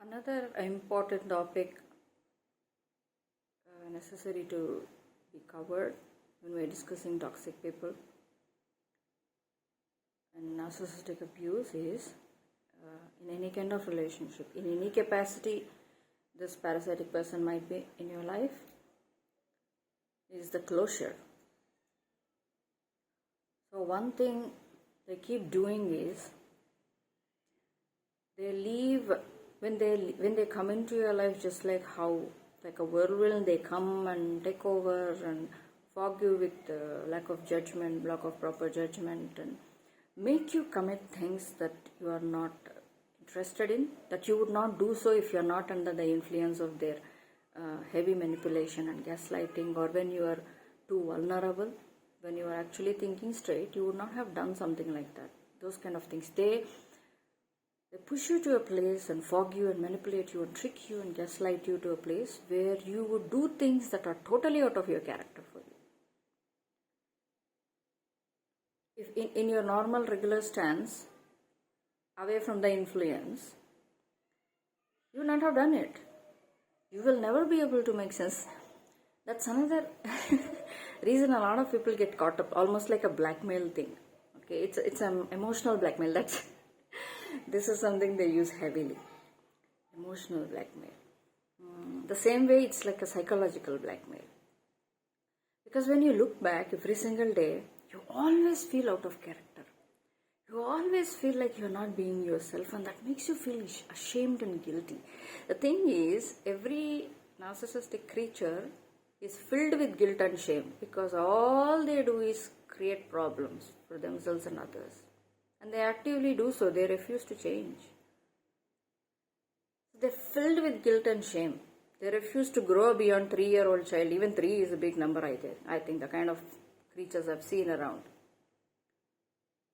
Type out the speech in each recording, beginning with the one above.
Another important topic necessary to be covered when we are discussing toxic people and narcissistic abuse is in any kind of relationship, in any capacity this parasitic person might be in your life, is the closure. So one thing they keep doing is they leave when they come into your life, just like a whirlwind, they come and take over and fog you with lack of judgment, lack of proper judgment, and make you commit things that you are not interested in, that you would not do so if you are not under the influence of their heavy manipulation and gaslighting, or when you are too vulnerable, when you are actually thinking straight, you would not have done something like that. Those kind of things. They push you to a place and fog you and manipulate you and trick you and gaslight you to a place where you would do things that are totally out of your character for you. If in your normal regular stance, away from the influence, you would not have done it. You will never be able to make sense. That's another reason a lot of people get caught up, almost like a blackmail thing. Okay, it's an emotional blackmail. This is something they use heavily. Emotional blackmail. The same way, it's like a psychological blackmail. Because when you look back every single day, you always feel out of character. You always feel like you're not being yourself, and that makes you feel ashamed and guilty. The thing is, every narcissistic creature is filled with guilt and shame, because all they do is create problems for themselves and others. And they actively do so. They refuse to change. They're filled with guilt and shame. They refuse to grow beyond 3-year-old child. Even 3 is a big number, I think, the kind of creatures I've seen around.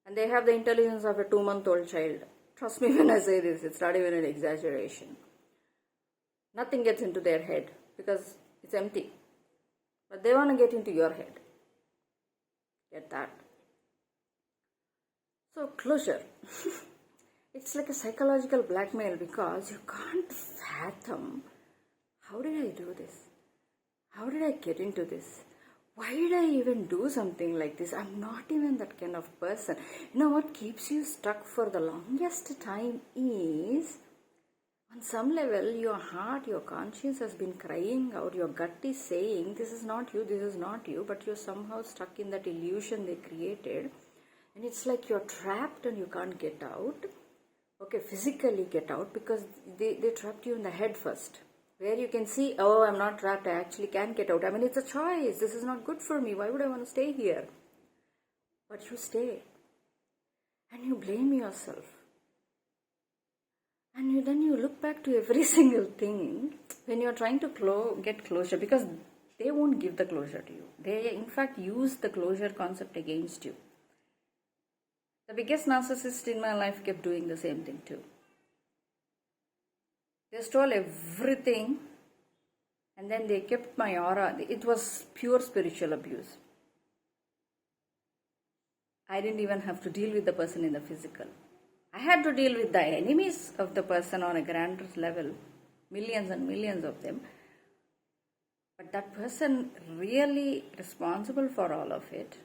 And they have the intelligence of a 2-month-old child. Trust me when I say this, it's not even an exaggeration. Nothing gets into their head because it's empty. But they want to get into your head. Get that? So, closure. It's like a psychological blackmail, because you can't fathom, how did I do this? How did I get into this? Why did I even do something like this? I'm not even that kind of person. You know what keeps you stuck for the longest time is, on some level, your heart, your conscience has been crying out. Your gut is saying, this is not you, this is not you. But you're somehow stuck in that illusion they created. And it's like you're trapped and you can't get out. Okay, physically get out, because they trapped you in the head first. Where you can see, oh, I'm not trapped, I actually can get out. I mean, it's a choice. This is not good for me. Why would I want to stay here? But you stay. And you blame yourself. And then you look back to every single thing when you're trying to get closure, because they won't give the closure to you. They, in fact, use the closure concept against you. The biggest narcissist in my life kept doing the same thing too. They stole everything, and then they kept my aura. It was pure spiritual abuse. I didn't even have to deal with the person in the physical. I had to deal with the enemies of the person on a grander level, millions and millions of them. But that person really responsible for all of it.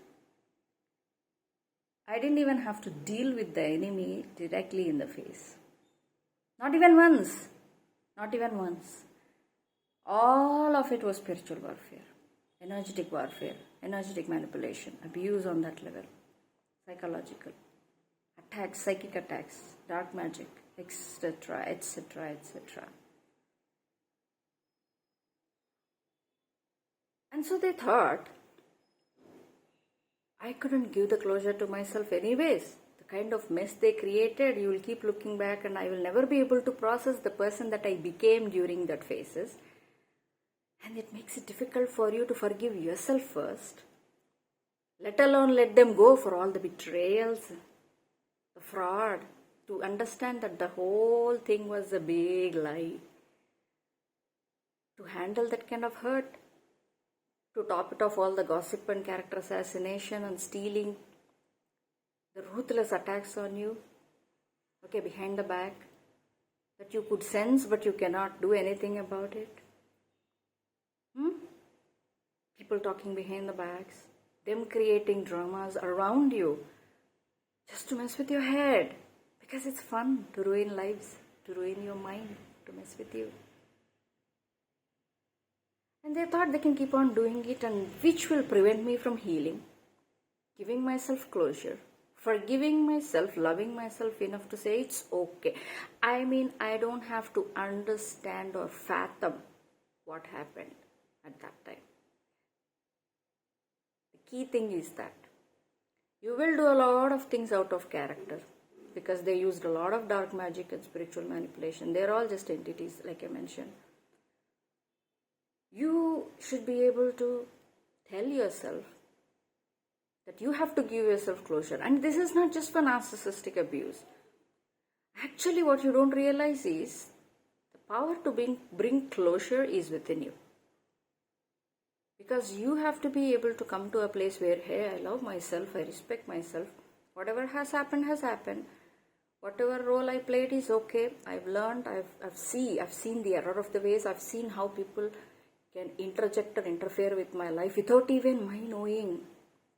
I didn't even have to deal with the enemy directly in the face. Not even once. Not even once. All of it was spiritual warfare, energetic warfare, energetic manipulation, abuse on that level, psychological, attacks, psychic attacks, dark magic, etc., etc., etc. And so they thought, I couldn't give the closure to myself anyways. The kind of mess they created, you will keep looking back, and I will never be able to process the person that I became during that phases. And it makes it difficult for you to forgive yourself first, let alone let them go for all the betrayals, the fraud, to understand that the whole thing was a big lie. To handle that kind of hurt, to top it off all the gossip and character assassination and stealing, the ruthless attacks on you, okay, behind the back, that you could sense but you cannot do anything about it? People talking behind the backs, them creating dramas around you just to mess with your head, because it's fun to ruin lives, to ruin your mind, to mess with you. And they thought they can keep on doing it, and which will prevent me from healing, giving myself closure, forgiving myself, loving myself enough to say it's okay. I mean, I don't have to understand or fathom what happened at that time. The key thing is that you will do a lot of things out of character, because they used a lot of dark magic and spiritual manipulation. They're all just entities, like I mentioned. You should be able to tell yourself that you have to give yourself closure. And this is not just for narcissistic abuse. Actually, what you don't realize is the power to bring closure is within you. Because you have to be able to come to a place where, hey, I love myself, I respect myself. Whatever has happened has happened. Whatever role I played is okay. I've learned, I've seen the error of the ways. I've seen how people can interject or interfere with my life without even my knowing.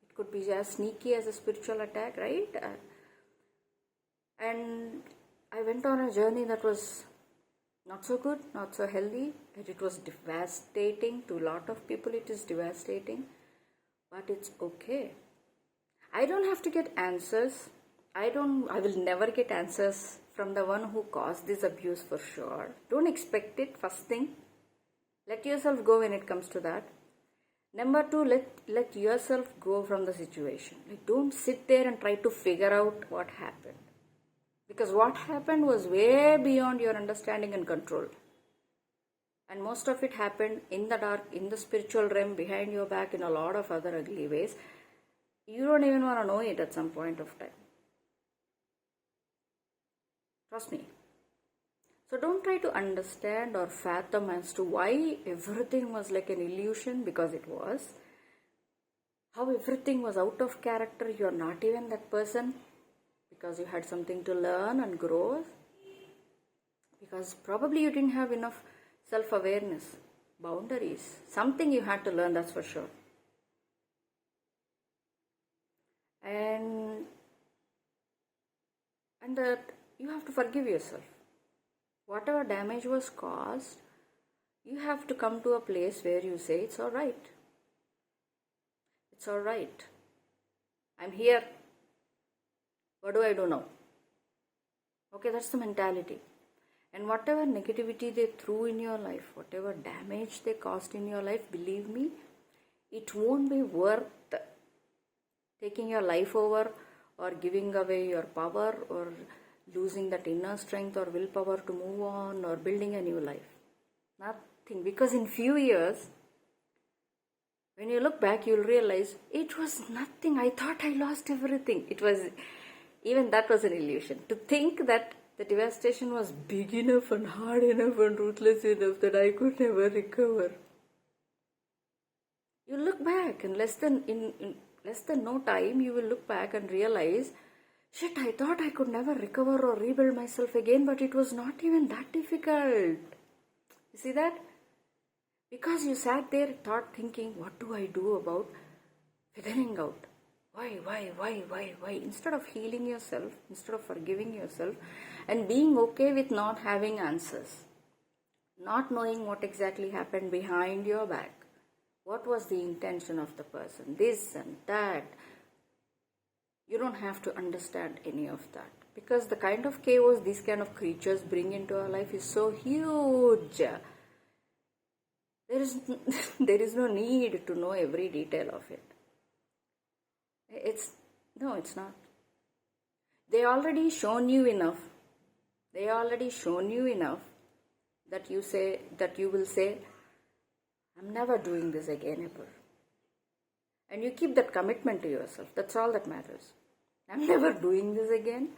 It could be as sneaky as a spiritual attack, right? And I went on a journey that was not so good, not so healthy, and it was devastating. To a lot of people it is devastating, but it's okay. I don't have to get answers. I will never get answers from the one who caused this abuse, for sure. Don't expect it, first thing. Let yourself go when it comes to that. Number two, let yourself go from the situation. Like, don't sit there and try to figure out what happened. Because what happened was way beyond your understanding and control. And most of it happened in the dark, in the spiritual realm, behind your back, in a lot of other ugly ways. You don't even want to know it at some point of time. Trust me. So don't try to understand or fathom as to why everything was like an illusion, because it was. How everything was out of character. You're not even that person, because you had something to learn and grow. Because probably you didn't have enough self-awareness, boundaries. Something you had to learn, that's for sure. And that you have to forgive yourself. Whatever damage was caused, you have to come to a place where you say, it's all right. It's all right. I'm here. What do I do now? Okay, that's the mentality. And whatever negativity they threw in your life, whatever damage they caused in your life, believe me, it won't be worth taking your life over, or giving away your power, or losing that inner strength or willpower to move on, or building a new life. Nothing. Because in few years, when you look back, you'll realize it was nothing. I thought I lost everything. Even that was an illusion. To think that the devastation was big enough and hard enough and ruthless enough that I could never recover. You look back, and in less than no time, you will look back and realize, shit, I thought I could never recover or rebuild myself again, but it was not even that difficult. You see that? Because you sat there, thinking, what do I do about figuring out? Why? Instead of healing yourself, instead of forgiving yourself, and being okay with not having answers, not knowing what exactly happened behind your back. What was the intention of the person? This and that. You don't have to understand any of that. Because the kind of chaos these kind of creatures bring into our life is so huge. There is no need to know every detail of it. It's not. They already shown you enough that you will say, I'm never doing this again ever. And you keep that commitment to yourself. That's all that matters. I'm never doing this again,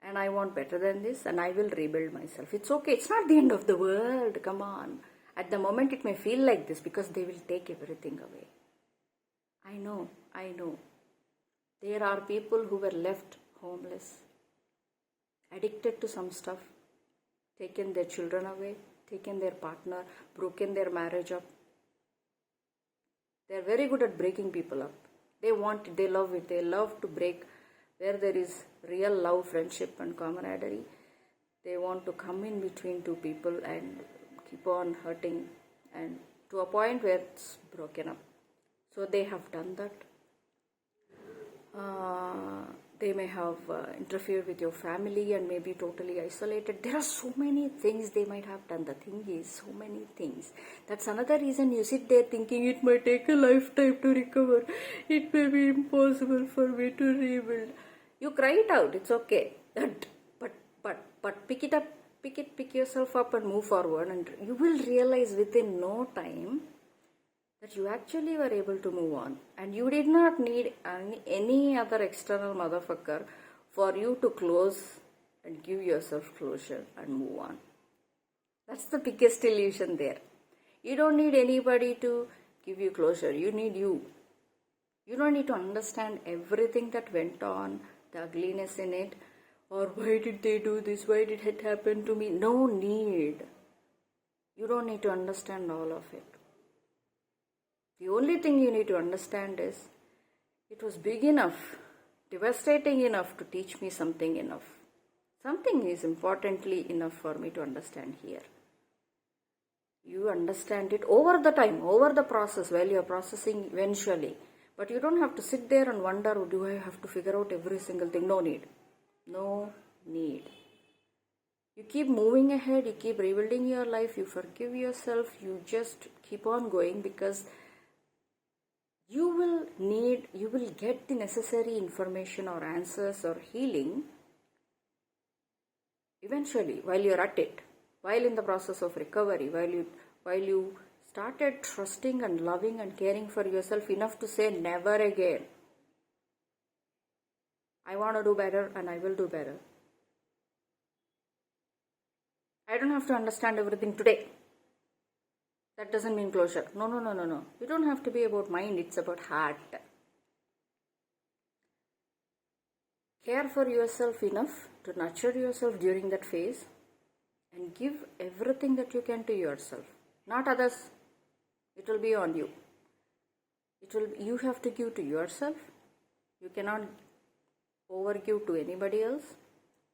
and I want better than this, and I will rebuild myself. It's okay. It's not the end of the world. Come on. At the moment it may feel like this, because they will take everything away. I know. There are people who were left homeless, addicted to some stuff, taken their children away, taken their partner, broken their marriage up. They're very good at breaking people up. They want it, they love it, they love to break where there is real love, friendship and camaraderie. They want to come in between two people and keep on hurting, and to a point where it's broken up. So they have done that. They may have interfered with your family and may be totally isolated. There are so many things they might have done. The thing is, so many things. That's another reason you sit there thinking it might take a lifetime to recover. It may be impossible for me to rebuild. You cry it out. It's okay. But pick it up. Pick yourself up and move forward, and you will realize within no time that you actually were able to move on, and you did not need any other external motherfucker for you to close and give yourself closure and move on. That's the biggest illusion there. You don't need anybody to give you closure. You need you. You don't need to understand everything that went on, the ugliness in it, or why did they do this, why did it happen to me. No need. You don't need to understand all of it. The only thing you need to understand is, it was big enough, devastating enough to teach me something enough. Something is importantly enough for me to understand here. You understand it over the time, over the process, while you are processing eventually. But you don't have to sit there and wonder, do I have to figure out every single thing? No need. No need. You keep moving ahead, you keep rebuilding your life, you forgive yourself, you just keep on going, because you will get the necessary information or answers or healing eventually, while you're at it, while in the process of recovery, while you started trusting and loving and caring for yourself enough to say never again. I want to do better and I will do better. I don't have to understand everything today. That doesn't mean closure. No. You don't have to be about mind, it's about heart. Care for yourself enough to nurture yourself during that phase and give everything that you can to yourself, not others. It will be on you. You have to give to yourself. You cannot overgive to anybody else,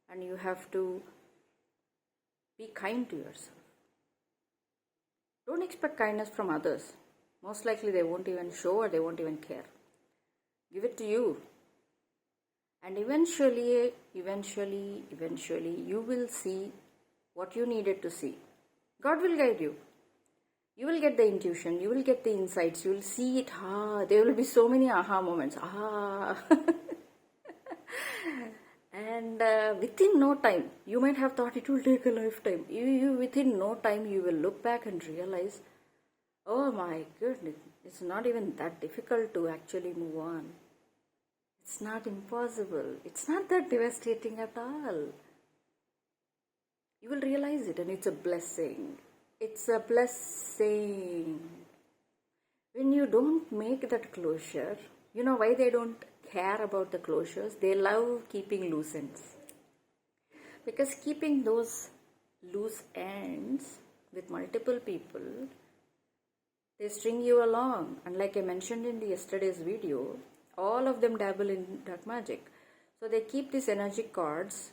and you have to be kind to yourself. Don't expect kindness from others. Most likely they won't even show or they won't even care. Give it to you. And eventually, you will see what you needed to see. God will guide you. You will get the intuition. You will get the insights. You will see it. There will be so many aha moments. And within no time, you might have thought it will take a lifetime. Within no time, you will look back and realize, oh my goodness, it's not even that difficult to actually move on. It's not impossible. It's not that devastating at all. You will realize it, and it's a blessing. It's a blessing. When you don't make that closure, you know why they don't care about the closures? They love keeping loose ends. Because keeping those loose ends with multiple people, they string you along. And like I mentioned in the yesterday's video, all of them dabble in dark magic. So they keep these energetic cords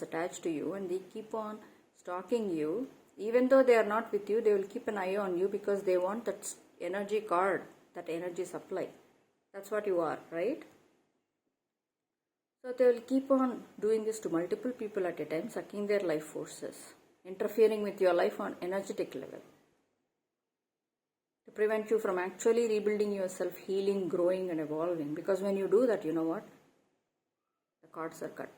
attached to you, and they keep on stalking you. Even though they are not with you, they will keep an eye on you because they want that energy cord, that energy supply. That's what you are, right? So they will keep on doing this to multiple people at a time, sucking their life forces, interfering with your life on energetic level, to prevent you from actually rebuilding yourself, healing, growing and evolving. Because when you do that, you know what? The cords are cut.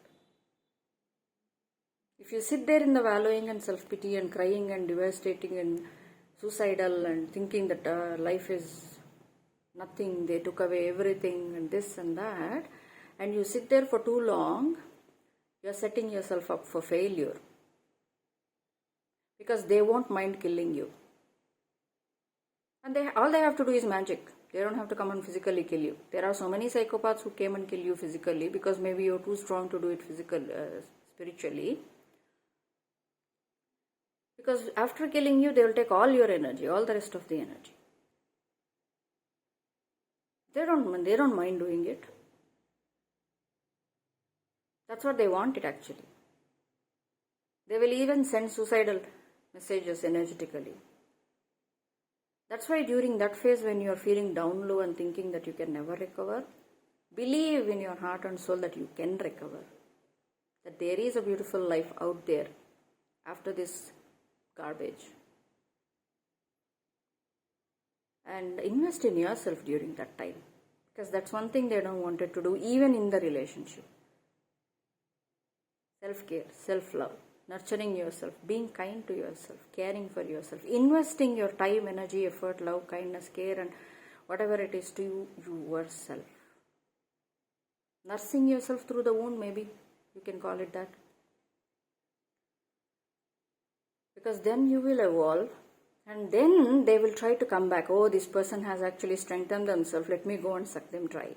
If you sit there in the wallowing and self-pity and crying and devastating and suicidal and thinking that life is nothing, they took away everything and this and that, and you sit there for too long, you're setting yourself up for failure. Because they won't mind killing you. And all they have to do is magic. They don't have to come and physically kill you. There are so many psychopaths who came and kill you physically because maybe you're too strong to do it spiritually. Because after killing you, they will take all your energy, all the rest of the energy. They don't mind doing it. That's what they want it actually. They will even send suicidal messages energetically. That's why during that phase when you are feeling down low and thinking that you can never recover, believe in your heart and soul that you can recover. That there is a beautiful life out there after this garbage. And invest in yourself during that time. Because that's one thing they don't want to do even in the relationship. Self-care, self-love, nurturing yourself, being kind to yourself, caring for yourself, investing your time, energy, effort, love, kindness, care and whatever it is to you, yourself. Nursing yourself through the wound, maybe you can call it that. Because then you will evolve and then they will try to come back. Oh, this person has actually strengthened themselves. Let me go and suck them dry.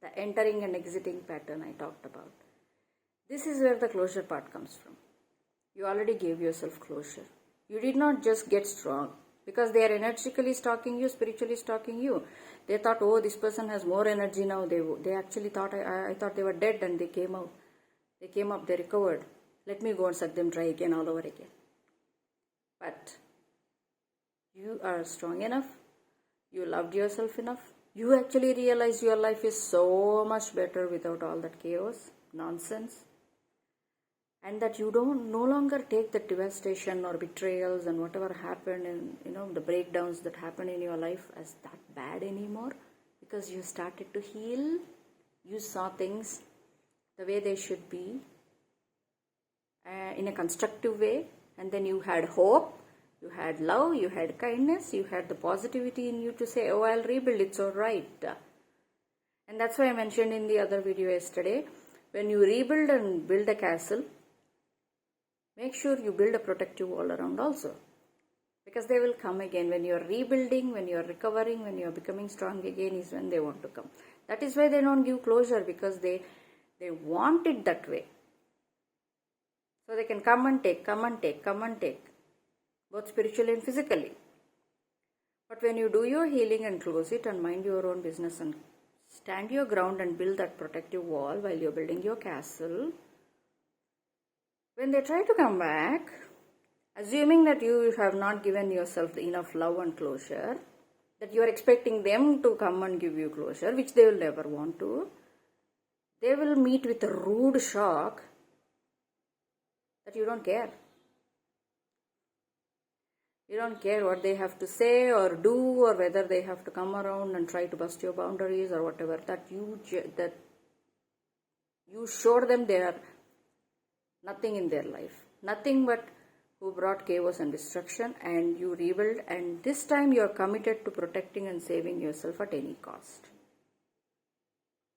The entering and exiting pattern I talked about. This is where the closure part comes from. You already gave yourself closure. You did not just get strong because they are energetically stalking you, spiritually stalking you. They thought, oh, this person has more energy now. They actually thought, I thought they were dead and they came out. They came up, they recovered. Let me go and suck them dry again, all over again. But you are strong enough. You loved yourself enough. You actually realize your life is so much better without all that chaos, nonsense. And that you no longer take the devastation or betrayals and whatever happened and the breakdowns that happen in your life as that bad anymore, because you started to heal. You saw things the way they should be in a constructive way, and then you had hope, you had love, you had kindness, you had the positivity in you to say, oh, I'll rebuild, it's all right. And that's why I mentioned in the other video yesterday, when you rebuild and build a castle, make sure you build a protective wall around also. Because they will come again. When you are rebuilding, when you are recovering, when you are becoming strong again is when they want to come. That is why they don't give closure, because they want it that way. So they can come and take, both spiritually and physically. But when you do your healing and close it and mind your own business and stand your ground and build that protective wall while you're building your castle, when they try to come back, assuming that you have not given yourself enough love and closure, that you are expecting them to come and give you closure, which they will never want to, they will meet with a rude shock that you don't care. You don't care what they have to say or do, or whether they have to come around and try to bust your boundaries or whatever. That you showed them they are nothing in their life. Nothing but who brought chaos and destruction, and you rebuild, and this time you are committed to protecting and saving yourself at any cost.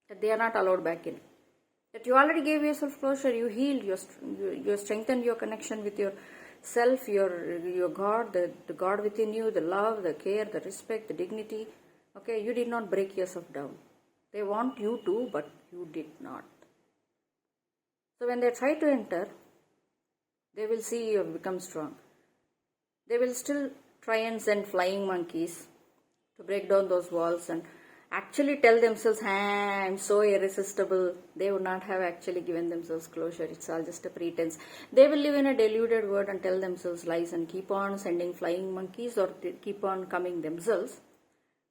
That they are not allowed back in. That you already gave yourself closure, you healed, you strengthened your connection with yourself, your God, the God within you, the love, the care, the respect, the dignity. Okay, you did not break yourself down. They want you to, but you did not. So when they try to enter, they will see you have become strong. They will still try and send flying monkeys to break down those walls and actually tell themselves, I'm so irresistible. They would not have actually given themselves closure. It's all just a pretense. They will live in a deluded world and tell themselves lies and keep on sending flying monkeys, or keep on coming themselves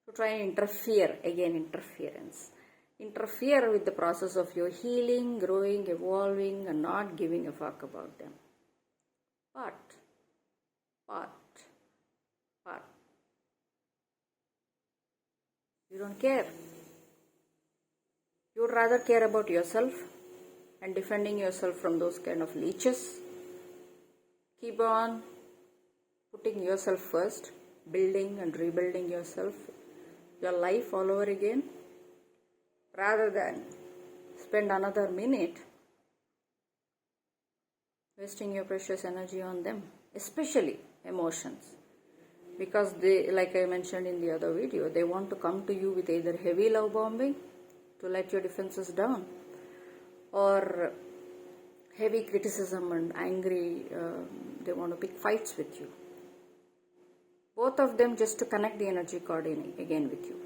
to try and interfere. Again, interference. Interfere with the process of your healing, growing, evolving, and not giving a fuck about them. But you don't care. You would rather care about yourself and defending yourself from those kind of leeches. Keep on putting yourself first, building and rebuilding yourself, your life all over again, rather than spend another minute wasting your precious energy on them, especially emotions. Because they, like I mentioned in the other video, they want to come to you with either heavy love bombing to let your defenses down, or heavy criticism and angry, they want to pick fights with you. Both of them just to connect the energy cord again with you.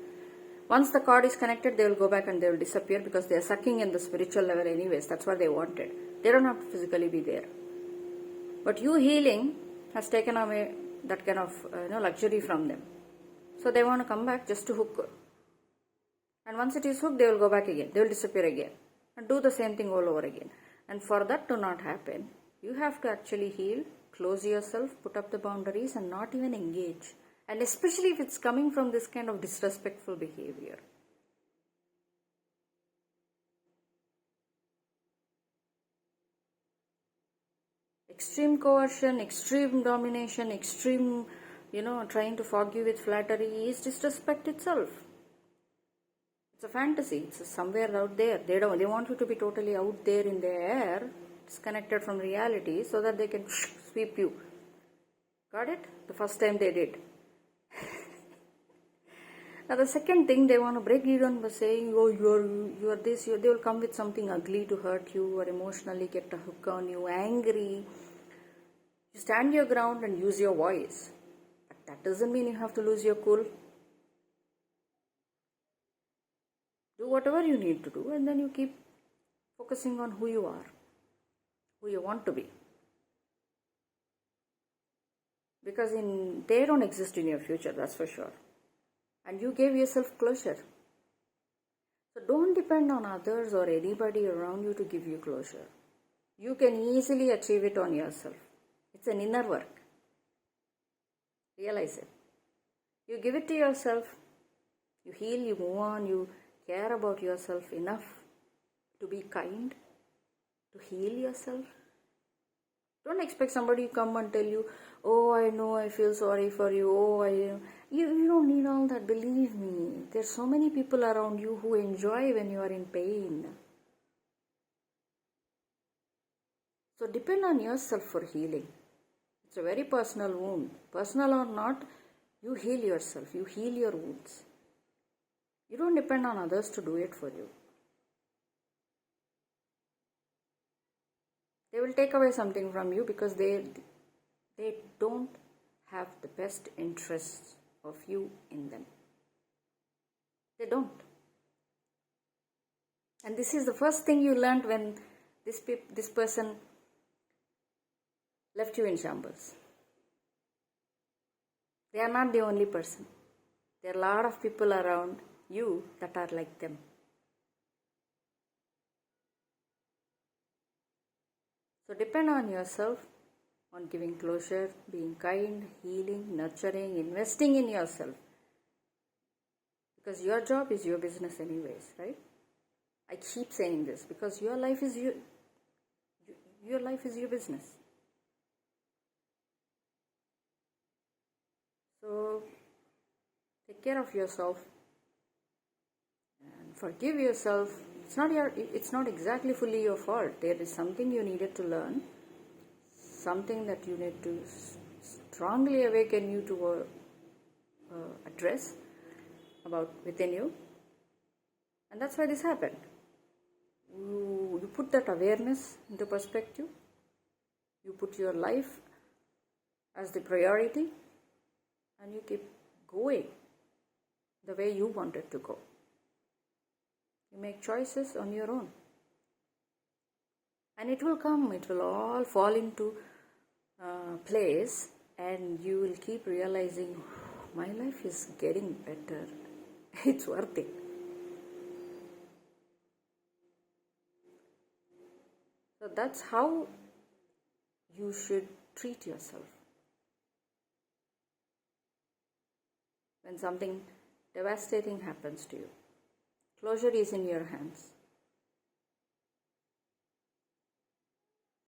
Once the cord is connected, they will go back and they will disappear because they are sucking in the spiritual level anyways. That's what they wanted. They don't have to physically be there. But you healing has taken away that kind of luxury from them. So they want to come back just to hook. And once it is hooked, they will go back again. They will disappear again. And do the same thing all over again. And for that to not happen, you have to actually heal, close yourself, put up the boundaries and not even engage. And especially if it's coming from this kind of disrespectful behavior. Extreme coercion, extreme domination, extreme, trying to fog you with flattery is disrespect itself. It's a fantasy. It's somewhere out there. They want you to be totally out there in the air, disconnected from reality, so that they can sweep you. Got it? The first time they did. Now the second thing, they want to break you down by saying, oh, you are this. They will come with something ugly to hurt you or emotionally get a hook on you, angry. You stand your ground and use your voice. But that doesn't mean you have to lose your cool. Do whatever you need to do and then you keep focusing on who you are, who you want to be. Because they don't exist in your future, that's for sure. And you gave yourself closure. So don't depend on others or anybody around you to give you closure. You can easily achieve it on yourself. It's an inner work. Realize it. You give it to yourself. You heal, you move on, you care about yourself enough to be kind, to heal yourself. Don't expect somebody to come and tell you, oh, I know, I feel sorry for you, you don't need all that, believe me. There's so many people around you who enjoy when you are in pain. So depend on yourself for healing. It's a very personal wound. Personal or not, you heal yourself, you heal your wounds. You don't depend on others to do it for you. They will take away something from you because they don't have the best interests of you in them. They don't. And this is the first thing you learned when this person left you in shambles. They are not the only person. There are a lot of people around you that are like them. So depend on yourself, on giving closure, being kind, healing, nurturing, investing in yourself. Because your job is your business anyways, right? I keep saying this because your life is your life is your business. So take care of yourself and forgive yourself. It's not exactly fully your fault. There is something you needed to learn, something that you need to strongly awaken you to address about within you, and that's why this happened. You put that awareness into perspective. You put your life as the priority, and you keep going the way you want it to go. You make choices on your own. And it will come, it will all fall into place, and you will keep realizing, my life is getting better. It's worth it. So that's how you should treat yourself. When something devastating happens to you, closure is in your hands.